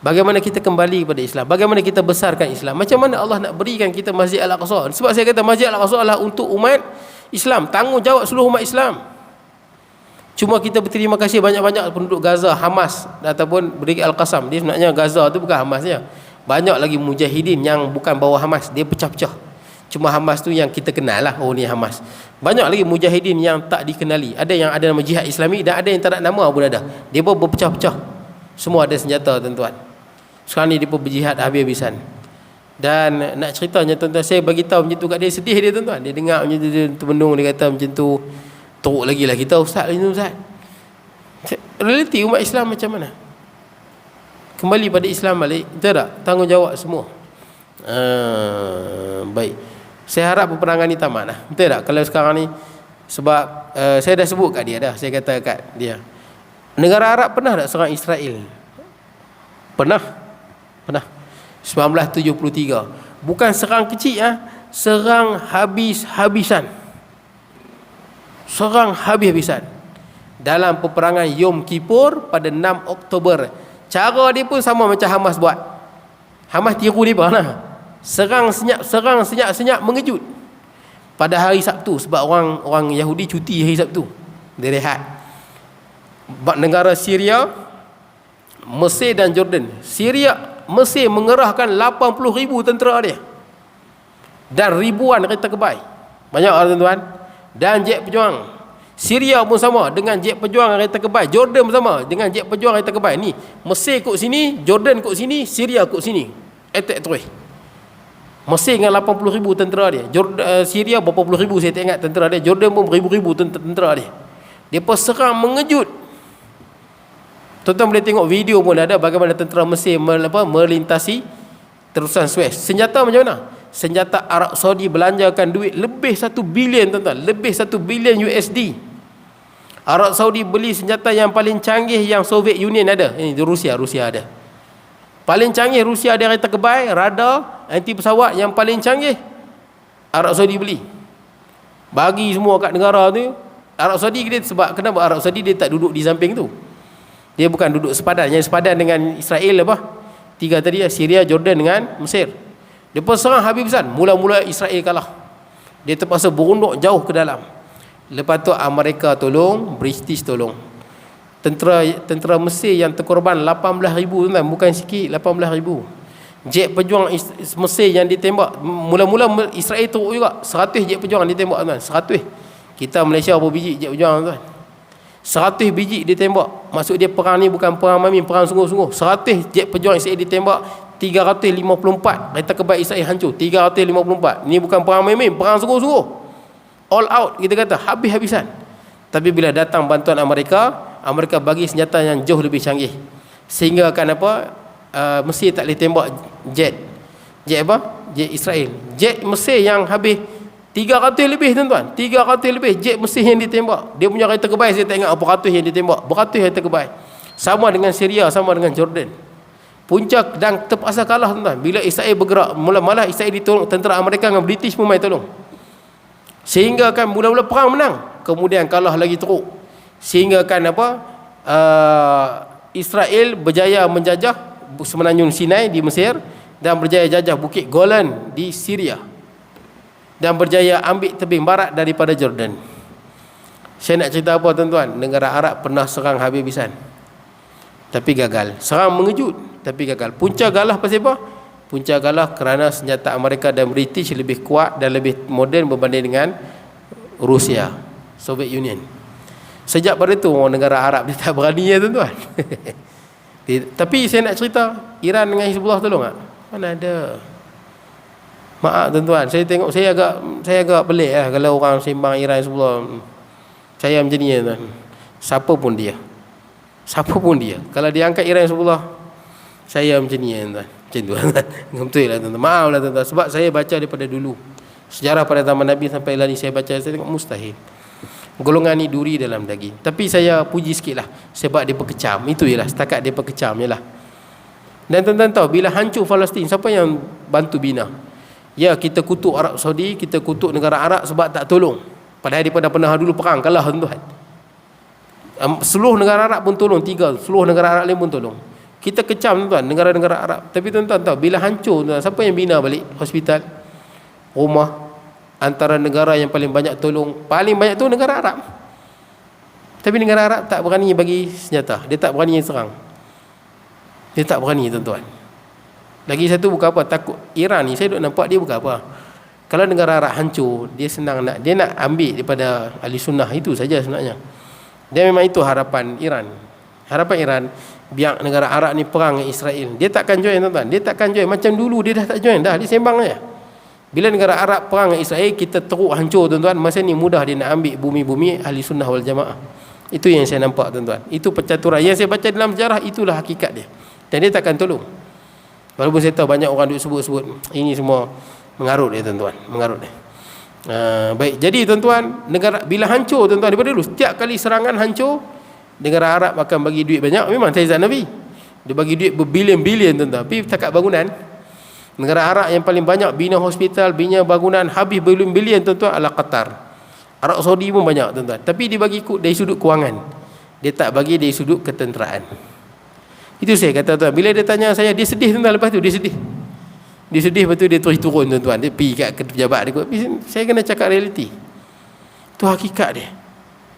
Bagaimana kita kembali kepada Islam? Bagaimana kita besarkan Islam? Macam mana Allah nak berikan kita Masjid Al-Aqsa? Sebab saya kata Masjid Al-Aqsa adalah untuk umat Islam, tanggungjawab seluruh umat Islam. Cuma kita berterima kasih banyak-banyak penduduk Gaza, Hamas ataupun Brigade Al-Qassam. Dia sebenarnya Gaza tu bukan Hamasnya. Banyak lagi mujahidin yang bukan bawah Hamas, dia pecah-pecah. Cuma Hamas tu yang kita kenal lah, oh ni Hamas. Banyak lagi mujahidin yang tak dikenali. Ada yang ada nama Jihad Islami dan ada yang tak ada nama pun ada. Dia pun berpecah-pecah. Semua ada senjata, tuan-tuan. Sekarang ni dia pun berjihad habis-habisan. Dan nak ceritanya, tuan-tuan, saya bagi tahu macam tu kat dia, sedih dia, tuan-tuan. Dia dengar macam tu, dia termenung, dia kata macam tu. Teruk lagi lah kita, ustaz ini, ustaz. Realiti umat Islam macam mana? Kembali pada Islam balik, betul tak? Tanggungjawab semua. Baik. Saya harap peperangan ni tamat lah, betul tak? Kalau sekarang ni, sebab saya dah sebut kat dia dah. Saya kata kat dia, negara Arab pernah tak serang Israel? Pernah. 1973. Bukan serang kecil, serang habis-habisan. Serang habis-habisan. Dalam peperangan Yom Kippur pada 6 Oktober. Cara dia pun sama macam Hamas buat. Hamas tiru dia lah. Serang senyap mengejut. Pada hari Sabtu, sebab orang Yahudi cuti hari Sabtu. Dia rehat. Negara Syria, Mesir dan Jordan. Mesir mengerahkan 80,000 tentera dia dan ribuan kereta kebai. Banyak orang, tuan-tuan. Dan jet pejuang. Syria pun sama dengan jet pejuang kereta kebal. Jordan pun sama dengan jet pejuang kereta kebal. Ni Mesir kot sini, Jordan kot sini, Syria kot sini. Attack terus. Mesir dengan 80,000 tentera dia. Syria berapa puluh ribu saya tak ingat tentera dia. Jordan pun beribu-ribu tentera dia. Depa serang mengejut. Tuan-tuan boleh tengok video pun ada bagaimana tentera Mesir melintasi terusan Suez. Senjata macam mana? Senjata Arab Saudi belanjakan duit lebih 1 bilion tuan-tuan. Lebih 1 bilion USD. Arab Saudi beli senjata yang paling canggih yang Soviet Union ada. Ini Rusia ada. Paling canggih Rusia ada kereta kebal, radar, anti pesawat yang paling canggih Arab Saudi beli. Bagi semua kat negara tu. Arab Saudi dia sebab kenapa Arab Saudi dia tak duduk di samping tu? Dia bukan duduk sepadan. Yang sepadan dengan Israel apa? 3 tadi, Syria, Jordan dengan Mesir. Dia pun serang habis-habisan. Mula-mula Israel kalah. Dia terpaksa berunduk jauh ke dalam. Lepas tu Amerika tolong, British tolong. Tentera Mesir yang terkorban 18,000 tuan, bukan sikit, 18,000. Jet pejuang Mesir yang ditembak. Mula-mula Israel teruk juga. 100 jet pejuang ditembak tuan, 100. Kita Malaysia berapa biji jet pejuang tuan? 100 biji ditembak. Maksud dia perang ni bukan perang main, perang sungguh-sungguh. 100 jet pejuang Israel ditembak, 354 kereta kebal Israel hancur. 354. Ni bukan perang main-main, perang sungguh-sungguh. All out kita kata, habis-habisan. Tapi bila datang bantuan Amerika bagi senjata yang jauh lebih canggih. Sehingga kan apa? Mesir tak boleh tembak jet apa? Jet Israel. Jet Mesir yang habis 300 lebih tuan-tuan. 300 lebih jet Mesir yang ditembak. Dia punya kereta kebal saya tak ingat apa ratus yang ditembak. Beratus kereta kebal. Sama dengan Syria, sama dengan Jordan. Puncak dan terpaksa kalah tuan-tuan. Bila Israel bergerak, malah Israel ditolong, tentera Amerika dengan British pun mai tolong. Sehingga kan mula-mula perang menang, kemudian kalah lagi teruk. Sehingga kan apa? Israel berjaya menjajah semenanjung Sinai di Mesir dan berjaya jajah Bukit Golan di Syria. Dan berjaya ambil tebing barat daripada Jordan. Saya nak cerita apa tuan-tuan? Negara Arab pernah serang habis-habisan. Tapi gagal. Serang mengejut, tapi gagal. Punca galah pasal apa? Punca galah kerana senjata Amerika dan British lebih kuat dan lebih moden berbanding dengan Rusia, Soviet Union. Sejak pada itu orang negara Arab dia tak berani ya tuan-tuan. Tapi saya nak cerita Iran dengan Hizbullah tolong tak? Mana ada. Maaf tuan-tuan, saya tengok saya agak pelik lah kalau orang sembang Iran Hizbullah. Saya macam ni tuan. Siapa pun dia. Kalau dia angkat Iran Hizbullah, saya macam ni tuan. Macam tu kan. Betul lah tuan-tuan. Maaf lah tuan-tuan. Sebab saya baca daripada dulu. Sejarah pada zaman Nabi sampai lah ni saya baca, saya tengok mustahil. Golongan ni duri dalam daging. Tapi saya puji sikit lah. Sebab dia berkecam. Itu je lah. Setakat dia berkecam je lah. Dan tuan-tuan tahu, bila hancur Palestin, siapa yang bantu bina? Ya, kita kutuk Arab Saudi, kita kutuk negara Arab sebab tak tolong. Padahal dia pernah dulu perang, kalah tuan-tuan. Seluruh negara Arab pun tolong, seluruh negara Arab lain pun tolong. Kita kecam tuan-tuan, negara-negara Arab. Tapi tuan-tuan tahu, bila hancur tuan, siapa yang bina balik hospital, rumah? Antara negara yang paling banyak tolong, paling banyak tu negara Arab. Tapi negara Arab tak berani bagi senjata. Dia tak berani serang. Dia tak berani tuan-tuan. Lagi satu bukan apa, takut Iran ni saya duk nampak dia bukan apa. Kalau negara Arab hancur, dia senang dia nak ambil daripada ahli sunnah, itu saja sebenarnya. Dia memang itu harapan Iran. Harapan Iran biar negara Arab ni perang dengan Israel. Dia takkan join tuan-tuan. Dia takkan join. Macam dulu dia dah tak join dah. Dia sembang aja. Bila negara Arab perang dengan Israel, kita teruk hancur tuan-tuan. Masa ni mudah dia nak ambil bumi-bumi ahli sunnah wal jamaah. Itu yang saya nampak tuan-tuan. Itu pencaturan yang saya baca dalam sejarah, itulah hakikat dia. Dan dia takkan tolong. Walaupun saya tahu banyak orang duk sebut-sebut, ini semua mengarut dia tuan-tuan, mengarut dia. Baik, jadi tuan-tuan, negara bila hancur tuan-tuan daripada dulu, setiap kali serangan hancur, negara Arab akan bagi duit banyak. Memang Taizat Nabi dia bagi duit berbilion-bilion tuan-tuan. Tapi setakat bangunan, negara Arab yang paling banyak bina hospital, bina bangunan habis berbilion-bilion tuan-tuan adalah Qatar. Arab Saudi pun banyak tuan-tuan. Tapi dia bagi dari sudut kewangan. Dia tak bagi dari sudut ketenteraan. Itu saya kata tuan. Bila dia tanya saya, dia sedih tuan-tuan. Lepas tu dia sedih. Dia sedih, lepas tu dia terus turun tuan-tuan. Dia pergi kat pejabat dia. Saya kena cakap realiti. Itu hakikat dia.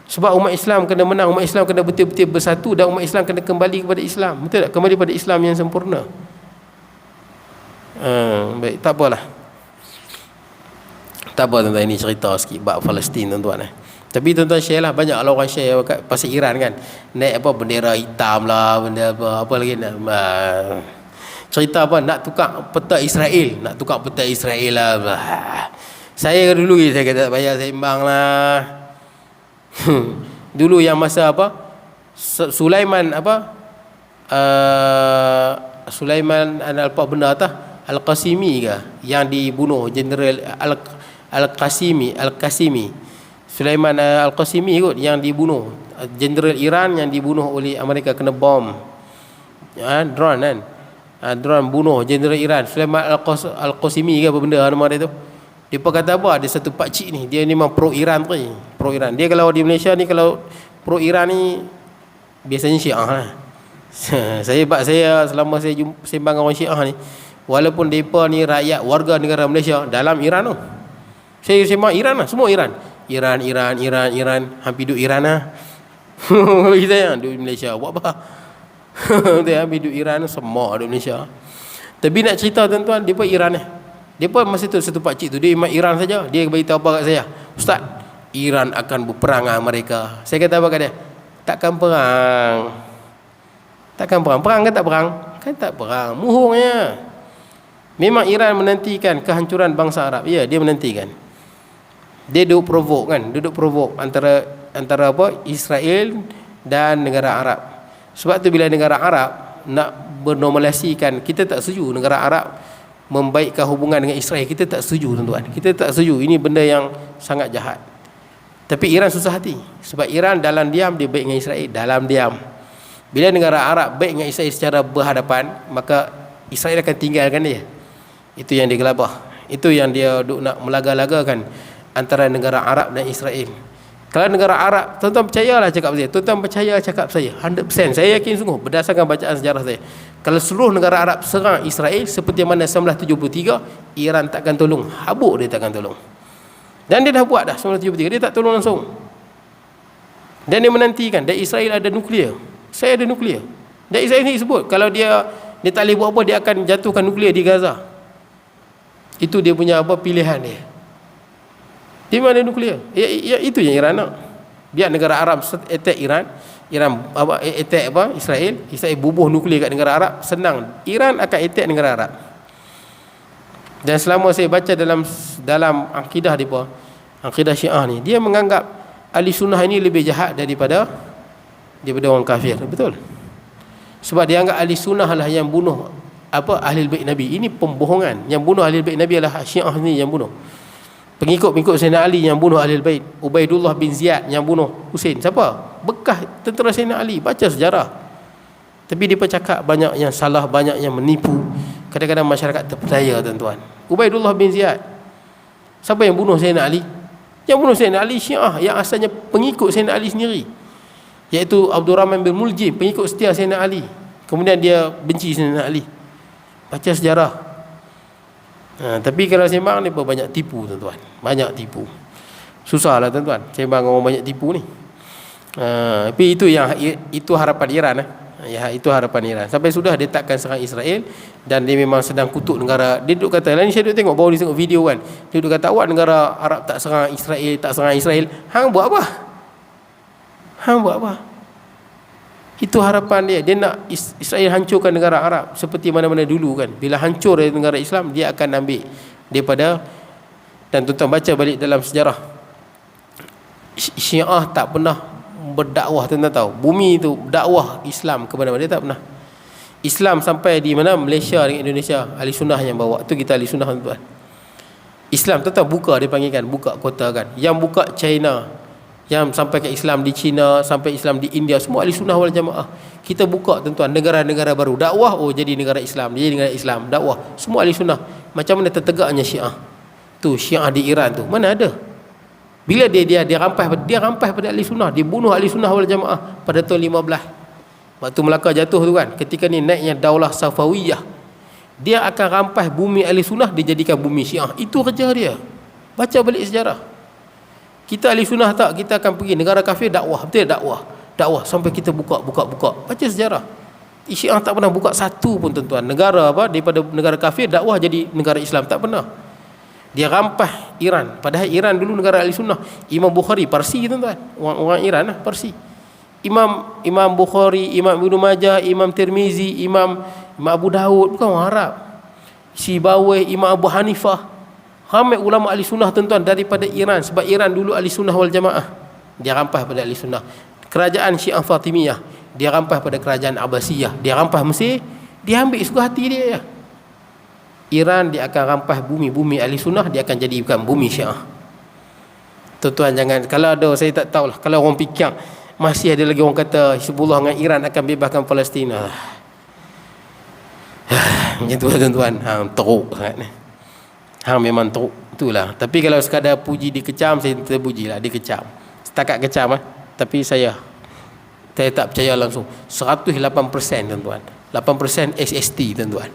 Sebab umat Islam kena menang. Umat Islam kena betul-betul bersatu. Dan umat Islam kena kembali kepada Islam. Betul tak? Kembali pada Islam yang sempurna. Baik, tak apalah. Tak apa tuan-tuan, ini cerita sikit bab Palestin tuan-tuan. Tapi tuan-tuan share lah, banyak lah orang share pasal Iran kan. Naik apa bendera hitam lah, benda apa lagi nak. Cerita apa nak tukar peta Israel, nak tukar peta Israel lah. Saya dulu saya kata tak payah sembang lah. Dulu yang masa apa Sulaiman apa Sulaiman apa benda tah Al-Qasimi ke yang dibunuh Jeneral Al-Qasimi Sulaiman Al-Qasimi kot yang dibunuh, Jeneral Iran yang dibunuh oleh Amerika kena bom drone kan, drone bunuh Jeneral Iran Sulaiman Al-Qasimi ke apa benda nama dia tu. Dia kata apa, ada satu pakcik ni dia memang pro Iran tu, pro Iran. Dia kalau di Malaysia ni kalau pro Iran ni biasanya Syiah lah. saya selama saya sembang dengan orang Syiah ni, walaupun mereka ni rakyat warga negara Malaysia dalam Iran tu, saya sembang Iran lah, semua Iran, hampir duduk Iran lah. Kita yang duduk Malaysia buat apa? Dia hampir duduk Iran semua duduk Malaysia. Tapi nak cerita tuan-tuan, dia pun Iran ni. Dia pun masa tu satu pakcik tu dia memang Iran saja. Dia beritahu apa kat saya, Ustaz, Iran akan berperang dengan mereka. Saya kata apa kat dia? Takkan perang. Perang kan tak perang? Kan tak perang. Muhurnya. Memang Iran menantikan kehancuran bangsa Arab. Ya, dia menantikan. Dia duduk provoke kan, duduk provoke antara apa Israel dan negara Arab. Sebab tu bila negara Arab nak bernormalisikan, kita tak setuju negara Arab membaikkan hubungan dengan Israel. Kita tak setuju tuan-tuan. Kita tak setuju. Ini benda yang sangat jahat. Tapi Iran susah hati. Sebab Iran dalam diam dia baik dengan Israel. Dalam diam. Bila negara Arab baik dengan Israel secara berhadapan, maka Israel akan tinggalkan dia. Itu yang dia gelabah. Itu yang dia duk nak melaga-lagakan antara negara Arab dan Israel. Kalau negara Arab, tuan-tuan percayalah cakap saya. Tuan-tuan percaya cakap saya 100%. Saya yakin sungguh berdasarkan bacaan sejarah saya. Kalau seluruh negara Arab serang Israel seperti mana 1973, Iran takkan tolong. Habuk dia takkan tolong. Dan dia dah buat dah 1973. Dia tak tolong langsung. Dan dia menantikan. Dan Israel ada nuklear. Saya ada nuklear. Dan Israel ni sebut kalau dia tak boleh buat apa, dia akan jatuhkan nuklear di Gaza. Itu dia punya apa pilihan dia. Dia memang ada nuklear. Itu yang Iran nak. Biar negara Arab attack Iran apa attack apa Israel bubuh nuklear kat negara Arab, senang Iran akan attack negara Arab. Dan selama saya baca dalam akidah depa, akidah Syiah ni, dia menganggap ahli sunnah ini lebih jahat daripada orang kafir. Betul. Sebab dia anggap ahli sunnah lah yang bunuh apa ahli bait Nabi. Ini pembohongan. Yang bunuh ahli bait Nabi adalah Syiah ni yang bunuh. Pengikut Sayyidina Ali yang bunuh ahli bait. Ubaidullah bin Ziyad yang bunuh Husain. Siapa? Bekas tentera Sayyidina Ali. Baca sejarah. Tapi dia cakap banyak yang salah, banyak yang menipu. Kadang-kadang masyarakat terpercaya tuan-tuan. Ubaidullah bin Ziyad, siapa yang bunuh Sayyidina Ali? Yang bunuh Sayyidina Ali Syiah, yang asalnya pengikut Sayyidina Ali sendiri, iaitu Abdul Rahman bin Muljim, pengikut setia Sayyidina Ali. Kemudian dia benci Sayyidina Ali. Baca sejarah. Tapi kalau sembang ni banyak tipu tuan-tuan. Banyak tipu. Susahlah tuan-tuan sembang orang banyak tipu ni. Tapi itu harapan Iran Ya, itu harapan Iran. Sampai sudah dia takkan serang Israel. Dan dia memang sedang kutuk negara. Dia duduk kata, lain saya duduk tengok, baru dia tengok video kan, dia duduk kata, awak negara Arab tak serang Israel, hang buat apa? Itu harapan dia. Dia nak Israel hancurkan negara Arab seperti mana-mana dulu kan. Bila hancur dari negara Islam, dia akan ambil daripada. Dan tuan-tuan baca balik dalam sejarah, Syiah tak pernah berdakwah. Tuan-tuan tahu, bumi itu dakwah Islam ke mana-mana, dia tak pernah. Islam sampai di mana? Malaysia dengan Indonesia, ahli sunnah yang bawa. Tu kita ahli sunnah tuan-tuan. Islam tuan-tuan buka, dia panggilkan buka kota kan. Yang buka China, yang sampai ke Islam di China, sampai Islam di India, semua ahli sunnah wal jamaah. Kita buka tuan-tuan negara-negara baru, dakwah, jadi negara Islam, jadi negara Islam, dakwah, semua ahli sunnah. Macam mana tertegaknya Syiah tu, Syiah di Iran tu, mana ada? Bila dia rampas pada ahli sunnah, dia bunuh ahli sunnah wal jamaah pada tahun 15. Waktu Melaka jatuh tu kan, ketika ni naiknya Daulah Safawiyah, dia akan rampas bumi ahli sunnah, dijadikan bumi Syiah. Itu kerja dia. Baca balik sejarah. Kita ahli sunnah tak, kita akan pergi negara kafir dakwah, betul dakwah sampai kita buka. Baca sejarah. Syiah tak pernah buka satu pun tuan-tuan. Negara apa daripada negara kafir dakwah jadi negara Islam, tak pernah. Dia rampas Iran. Padahal Iran dulu negara ahli sunnah. Imam Bukhari Parsi, tuan-tuan. Orang Iran lah, Parsi. Imam Bukhari, Imam Ibnu Majah, Imam Tirmizi, Imam Abu Daud, bukan orang Arab. Sibawai, Imam Abu Hanifah. Ramai ulama ahli sunnah, tuan-tuan, daripada Iran. Sebab Iran dulu ahli sunnah wal jamaah. Dia rampas pada ahli sunnah. Kerajaan Syiah Fatimiyah, dia rampas pada kerajaan Abbasiyah. Dia rampas Mesir, dia ambil suka hati dia ya. Iran dia akan rampas bumi ahli sunnah, dia akan jadi bukan bumi Syiah. Tuan-tuan jangan, kalau ada saya tak tahulah, kalau orang fikir masih ada lagi orang kata Hizbullah dengan Iran akan bebaskan Palestin. Macam tu tuan-tuan, teruk sangat ni. Memang teruk itulah. Tapi kalau sekadar puji dikecam, saya terpujilah dikecam. Setakat kecam tapi saya tak percaya langsung. 108% tuan-tuan. 8% SST tuan-tuan.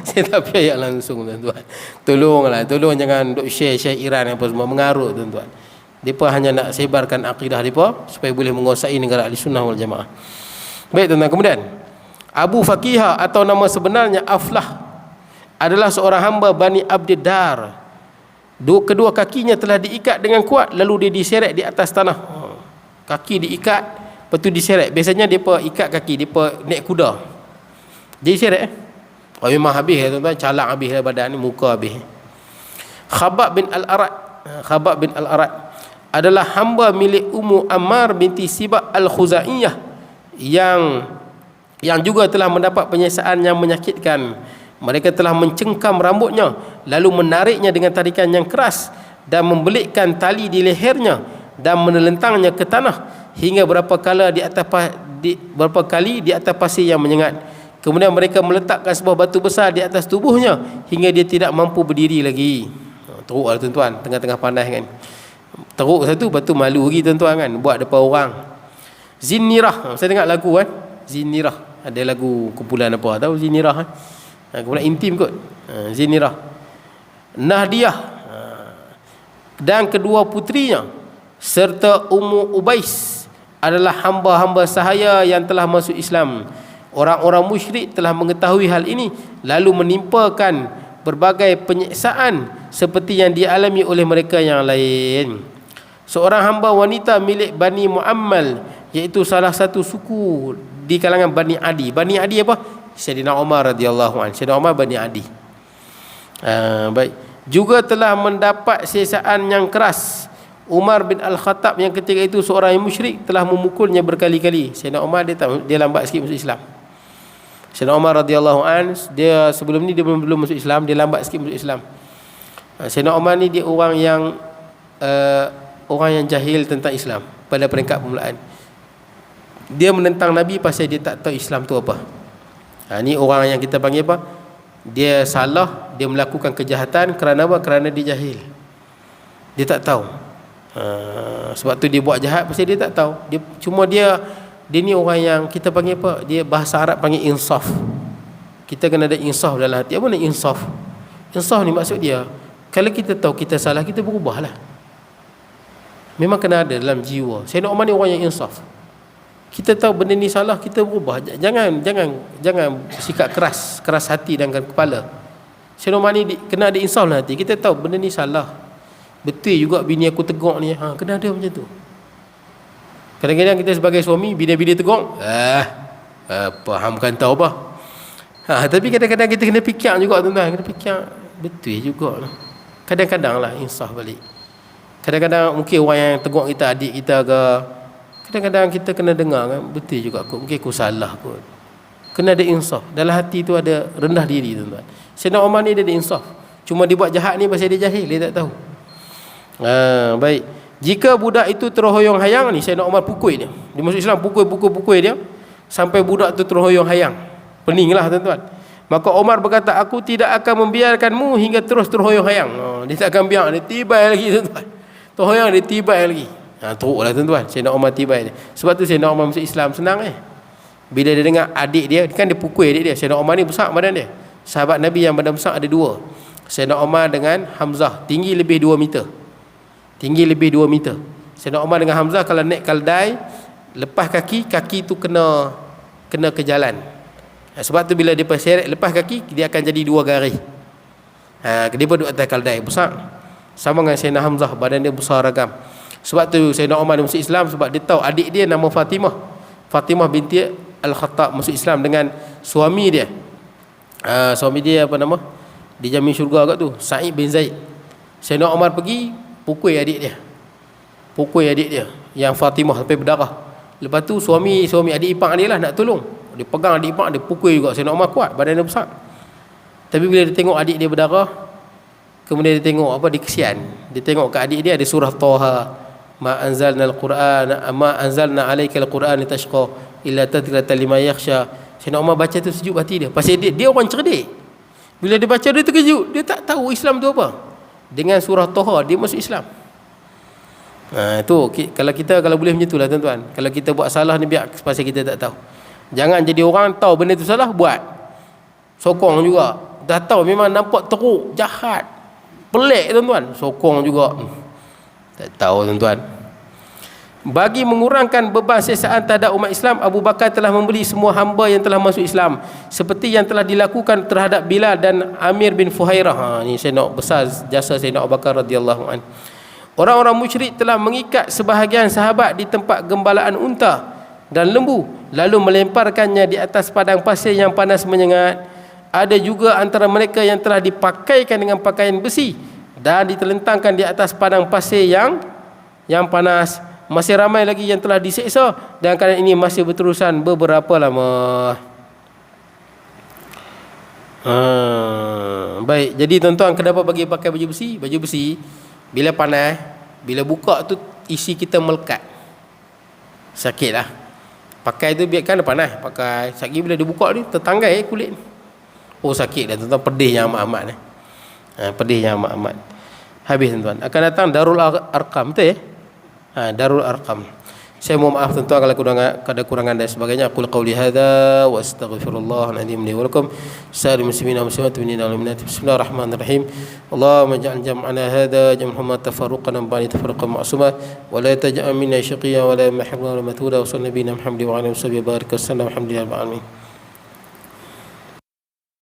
Saya tak percaya langsung tuan-tuan. Tolong jangan duk share Iran apa semua mengarut tuan-tuan. Depa hanya nak sebarkan akidah depa supaya boleh menguasai negara Ahlussunnah wal Jamaah. Baik tuan-tuan, kemudian Abu Fakihah atau nama sebenarnya Aflah adalah seorang hamba Bani Abdiddar. Kedua kakinya telah diikat dengan kuat lalu dia diseret di atas tanah. Kaki diikat, lepas tu diseret. Biasanya depa ikat kaki, depa naik kuda. Jadi seret memang habis tuan-tuan, calak habis badan ni, muka habis. Khabbab bin Al-Arat adalah hamba milik Ummu Ammar binti Sibak Al-Khuzaiyah yang juga telah mendapat penyiksaan yang menyakitkan. Mereka telah mencengkam rambutnya lalu menariknya dengan tarikan yang keras dan membelikkan tali di lehernya dan menelentangnya ke tanah hingga berapa kali di atas pasir yang menyengat. Kemudian mereka meletakkan sebuah batu besar di atas tubuhnya hingga dia tidak mampu berdiri lagi. Teruk lah tuan-tuan, tengah-tengah panas kan. Teruk satu, batu malu lagi tuan-tuan kan, buat depan orang. Zinnirah, saya dengar lagu kan, Zinnirah. Ada lagu kumpulan apa tahu Zinnirah kan. Kumpulan intim kot. Zinnirah. Nahdiyah dan kedua putrinya serta Ummu Ubais adalah hamba-hamba sahaya yang telah masuk Islam. Orang-orang musyrik telah mengetahui hal ini lalu menimpakan berbagai penyiksaan seperti yang dialami oleh mereka yang lain. Seorang hamba wanita milik Bani Muammal, iaitu salah satu suku di kalangan Bani Adi. Bani Adi apa? Sayyidina Umar radhiyallahu anhu. Sayyidina Umar Bani Adi. Baik. Juga telah mendapat siksaan yang keras. Umar bin Al-Khattab yang ketika itu seorang yang musyrik telah memukulnya berkali-kali. Sayyidina Umar dia lambat sikit masuk Islam. Sayyidina Umar radhiyallahu an, dia sebelum ni dia belum masuk Islam, dia lambat sikit masuk Islam. Sayyidina Umar ni dia orang yang jahil tentang Islam pada peringkat permulaan. Dia menentang Nabi pasal dia tak tahu Islam tu apa. Ni orang yang kita panggil apa? Dia salah, dia melakukan kejahatan kerana apa? Kerana dia jahil. Dia tak tahu. Sebab tu dia buat jahat pasal dia tak tahu. Dia ni orang yang kita panggil apa? Dia bahasa Arab panggil insaf. Kita kena ada insaf dalam hati. Apa ni insaf? Insaf ni maksud dia, kalau kita tahu kita salah, kita berubahlah. Memang kena ada dalam jiwa. Sayyidina Umar ni orang yang insaf. Kita tahu benda ni salah, kita berubah. Jangan sikap keras hati dan kepala. Sayyidina Umar ni kena ada insaf dalam hati. Kita tahu benda ni salah. Betul juga bini aku tegak ni. Kena ada macam tu. Kadang-kadang kita sebagai suami, bila-bila tegur, fahamkan tahu apa. Tapi kadang-kadang kita kena fikir juga tuan-tuan, kena fikir betul juga lah. Kadang-kadang lah insaf balik. Kadang-kadang mungkin orang yang tegur kita, adik kita ke, kadang-kadang kita kena dengar kan, betul juga kot, mungkin aku salah kot. Kena ada insaf. Dalam hati tu ada rendah diri tuan-tuan. Sayyidina Umar ni dia ada insaf. Cuma dia buat jahat ni pasal dia jahil, dia tak tahu. Baik. Jika budak itu terhoyong-hayang ni, Sayyidina Umar pukul dia. Dia masuk Islam, pukul dia sampai budak tu terhoyong-hayang. Peninglah tuan-tuan. Maka Umar berkata, aku tidak akan membiarkanmu hingga terus terhoyong-hayang. Dia tak akan biar, dia tibai lagi tuan-tuan. Terhoyong dia tibai lagi. Teruklah tuan-tuan, Sayyidina Umar tibai dia. Sebab tu Sayyidina Umar masuk Islam senang Bila dia dengar adik dia, kan dia pukul adik dia. Sayyidina Umar ni besar badan dia. Sahabat Nabi yang badan besar ada dua. Sayyidina Umar dengan Hamzah, tinggi lebih 2 meter. Sayyidina Umar dengan Hamzah kalau naik keldai, lepas kaki tu kena ke jalan. Sebab tu bila dia seret lepas kaki, dia akan jadi 2 garis. Dia pun duduk atas kaldai besar. Sama dengan Sayyidina Hamzah, badan dia besar ragam. Sebab tu Sayyidina Umar masuk Islam, sebab dia tahu adik dia nama Fatimah. Fatimah binti Al-Khattab masuk Islam dengan suami dia. Suami dia apa nama? Dijamin syurga kat tu, Sa'id bin Zaid. Sayyidina Umar pergi pukul adik dia. Pukul adik dia yang Fatimah sampai berdarah. Lepas tu suami adik ipar dia lah nak tolong. Dia pegang adik ipar, dia pukul juga. Sayyidina Umar kuat, badan dia besar. Tapi bila dia tengok adik dia berdarah, kemudian dia tengok apa, dia kesian. Dia tengok kat adik dia ada surah Taha, ma anzalna al-Quran, ma anzalna alaika al-Quran litashqa illa tadhkiratan liman yakhsha. Sayyidina Umar baca tu sejuk hati dia. Pasal dia orang cerdik. Bila dia baca dia terkejut, dia tak tahu Islam tu apa. Dengan surah Taha dia masuk Islam. Itu kalau boleh macam itulah tuan-tuan. Kalau kita buat salah ni biar pasal kita tak tahu. Jangan jadi orang tahu benda tu salah buat. Sokong juga. Dah tahu memang nampak teruk, jahat, pelik tuan-tuan, sokong juga. Tak tahu tuan-tuan. Bagi mengurangkan beban sesaan terhadap umat Islam, Abu Bakar telah membeli semua hamba yang telah masuk Islam, seperti yang telah dilakukan terhadap Bilal dan Amir bin Fuhairah. Ini saya nak besar jasa Sayyidina Abu Bakar radhiyallahu anhu. Orang-orang musyrik telah mengikat sebahagian sahabat di tempat gembalaan unta dan lembu, lalu melemparkannya di atas padang pasir yang panas menyengat. Ada juga antara mereka yang telah dipakaikan dengan pakaian besi dan ditelentangkan di atas padang pasir yang panas. Masih ramai lagi yang telah diseksa, dan keadaan ini masih berterusan beberapa lama. Baik, jadi tuan-tuan, kenapa bagi pakai baju besi? Baju besi bila panas, bila buka tu isi kita melekat, sakit lah. Pakai tu biarkan panas, pakai sakit, bila dibuka ni tertanggai kulit. Oh sakit dah tuan-tuan, pedihnya amat-amat ni. Pedihnya amat-amat. Habis tuan-tuan. Akan datang Darul Arqam, betul ya? Darul Arqam. Saya mohon maaf tuan-tuan kalau ada kurangan dan sebagainya. Aqul qawli hadza wa astaghfirullah al-azim li wa lakum. Sa'il muslimina wa muslimat minna wal mu'minat. Bismillahirrahmanirrahim. Allahumma ij'al jam'ana hadza jam'an tafarruqan ba'da tafarruqan ma'suma wa la taj'al minna shaqiyyan wa la mahruman wa la mathuda wa sallallahu nabiyina Muhammad wa ala alihi wa sahbihi barik wa sallam. Alhamdulillah rabbil alamin.